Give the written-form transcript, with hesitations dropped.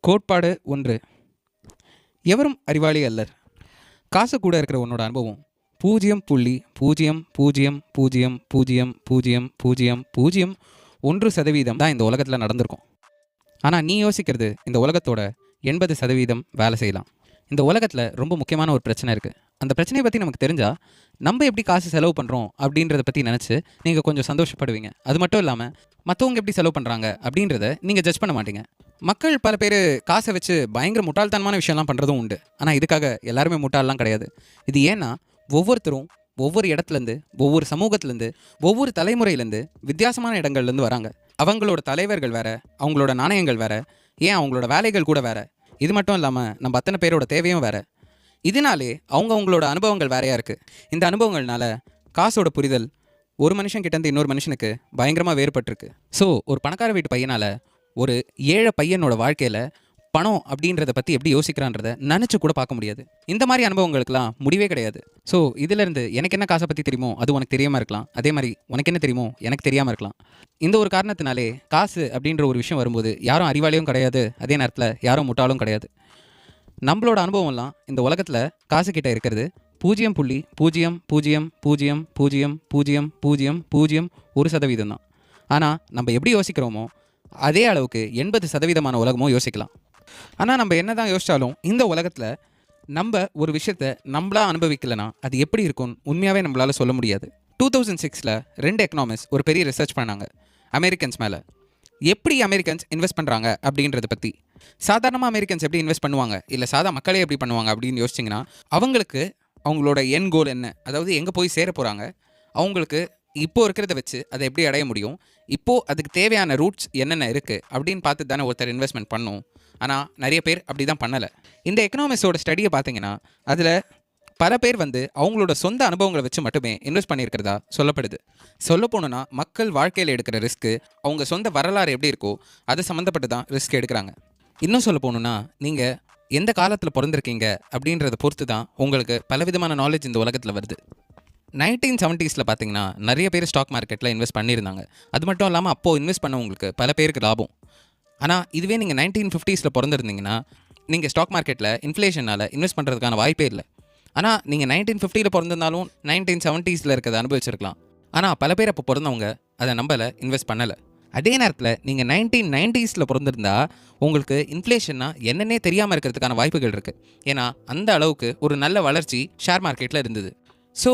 கோட்பாடு 1. எவரும் அறிவாளி அல்லர். காசு கூட இருக்கிற உன்னோட அனுபவம் 0.00000001% தான் இந்த உலகத்தில் நடந்திருக்கும். ஆனால் நீ யோசிக்கிறது இந்த உலகத்தோட 80% வேலை செய்யலாம். இந்த உலகத்தில் ரொம்ப முக்கியமான ஒரு பிரச்சனை இருக்குது. அந்த பிரச்சனையை பற்றி நமக்கு தெரிஞ்சால் நம்ம எப்படி காசு செலவு பண்ணுறோம் அப்படின்றத பற்றி நினச்சி நீங்கள் கொஞ்சம் சந்தோஷப்படுவீங்க. அது மட்டும் இல்லாமல் மற்றவங்க எப்படி செலவு பண்ணுறாங்க அப்படின்றத நீங்கள் ஜட்ஜ் பண்ண மாட்டீங்க. மக்கள் பல பேர் காசை வச்சு பயங்கர முட்டாள்தனமான விஷயம்லாம் பண்ணுறதும் உண்டு. ஆனால் இதுக்காக எல்லாருமே முட்டாள்லாம் கிடையாது. இது ஏன்னா ஒவ்வொருத்தரும் ஒவ்வொரு இடத்துலேருந்து, ஒவ்வொரு சமூகத்துலேருந்து, ஒவ்வொரு தலைமுறையிலேருந்து, வித்தியாசமான இடங்கள்லேருந்து வராங்க. அவங்களோட தலைவர்கள் வேறு, அவங்களோட நாணயங்கள் வேறு, ஏன் அவங்களோட வேலைகள் கூட வேறு. இது மட்டும் இல்லாமல் நம்ம அத்தனை பேரோட தேவையும் வேறு. இதனாலே அவங்களோட அனுபவங்கள் வேறையாக இருக்குது. இந்த அனுபவங்கள்னால காசோட புரிதல் ஒரு மனுஷன்கிட்டேருந்து இன்னொரு மனுஷனுக்கு பயங்கரமாக வேறுபட்டிருக்கு. ஸோ ஒரு பணக்கார வீட்டு பையனால் ஒரு ஏழை பையனோட வாழ்க்கையில் பணம் அப்படின்றத பற்றி எப்படி யோசிக்கிறான்றதை நினச்சி கூட பார்க்க முடியாது. இந்த மாதிரி அனுபவங்களுக்கெல்லாம் முடிவே கிடையாது. ஸோ இதிலேருந்து எனக்கு என்ன காசை பற்றி தெரியுமோ அது உனக்கு தெரியாமல் இருக்கலாம். அதே மாதிரி உனக்கு என்ன தெரியுமோ எனக்கு தெரியாமல் இருக்கலாம். இந்த ஒரு காரணத்தினாலே காசு அப்படின்ற ஒரு விஷயம் வரும்போது யாரும் அறிவாளியும் கிடையாது, அதே நேரத்தில் யாரும் முட்டாளும் கிடையாது. நம்மளோட அனுபவம்லாம் இந்த உலகத்தில் காசு கிட்ட இருக்கிறது 0.00000001% தான். ஆனால் நம்ம எப்படி யோசிக்கிறோமோ அதே அளவுக்கு 80% உலகமும் யோசிக்கலாம். ஆனால் நம்ம என்ன தான் யோசித்தாலும் இந்த உலகத்தில் நம்ம ஒரு விஷயத்தை நம்மளாக அனுபவிக்கலைன்னா அது எப்படி இருக்கும்னு உண்மையாகவே நம்மளால் சொல்ல முடியாது. 2006 2 எக்கனாமிஸ்ட் ஒரு பெரிய ரிசர்ச் பண்ணாங்க அமெரிக்கன்ஸ் மேலே. எப்படி அமெரிக்கன்ஸ் இன்வெஸ்ட் பண்ணுறாங்க அப்படின்றத பற்றி. சாதாரணமாக அமெரிக்கன்ஸ் எப்படி இன்வெஸ்ட் பண்ணுவாங்க, இல்லை சாதா மக்களே எப்படி பண்ணுவாங்க அப்படின்னு யோசிச்சிங்கன்னா அவங்களுக்கு அவங்களோட என் கோல் என்ன, அதாவது எங்கே போய் சேர போகிறாங்க, அவங்களுக்கு இப்போது இருக்கிறத வச்சு அதை எப்படி அடைய முடியும், இப்போது அதுக்கு தேவையான ரூட்ஸ் என்னென்ன இருக்குது அப்படின்னு பார்த்து தானே ஒருத்தர் இன்வெஸ்ட்மெண்ட் பண்ணும். ஆனால் நிறைய பேர் அப்படி தான் பண்ணலை. இந்த எக்கனாமிக்ஸோட ஸ்டடியை பார்த்தீங்கன்னா அதில் பல பேர் அவங்களோட சொந்த அனுபவங்களை வச்சு மட்டுமே இன்வெஸ்ட் பண்ணியிருக்கிறதா சொல்லப்படுது. சொல்ல போனோன்னா மக்கள் வாழ்க்கையில் எடுக்கிற ரிஸ்க்கு அவங்க சொந்த வரலாறு எப்படி இருக்கோ அது சம்மந்தப்பட்டு தான் ரிஸ்க் எடுக்கிறாங்க. இன்னும் சொல்ல போகணுன்னா நீங்கள் எந்த காலத்தில் பிறந்திருக்கீங்க அப்படின்றத பொறுத்து தான் உங்களுக்கு பலவிதமான நாலேஜ் இந்த உலகத்தில் வருது. 1970s பார்த்தீங்கன்னா நிறைய பேர் ஸ்டாக் மார்க்கெட்டில் இன்வெஸ்ட் பண்ணியிருந்தாங்க. அது மட்டும் இல்லாமல் அப்போது இன்வெஸ்ட் பண்ணவங்களுக்கு பல பேருக்கு லாபம். ஆனால் இதுவே நீங்கள் 1950s பிறந்திருந்தீங்கன்னா நீங்கள் ஸ்டாக் மார்க்கெட்டில் இன்ஃப்ளேஷனால் இன்வெஸ்ட் பண்ணுறதுக்கான வாய்ப்பே இல்லை. ஆனால் நீங்கள் 1950 பிறந்திருந்தாலும் 1970s இருக்கிறத அனுபவிச்சிருக்கலாம். ஆனால் பல பேர் அப்போ பிறந்தவங்க அதை நம்பலை, இன்வெஸ்ட் பண்ணலை. அதே நேரத்தில் நீங்கள் 1990s பிறந்திருந்தா உங்களுக்கு இன்ஃப்ளேஷன்னா என்னன்னே தெரியாமல் இருக்கிறதுக்கான வாய்ப்புகள் இருக்குது. ஏன்னா அந்த அளவுக்கு ஒரு நல்ல வளர்ச்சி ஷேர் மார்க்கெட்டில் இருந்தது. ஸோ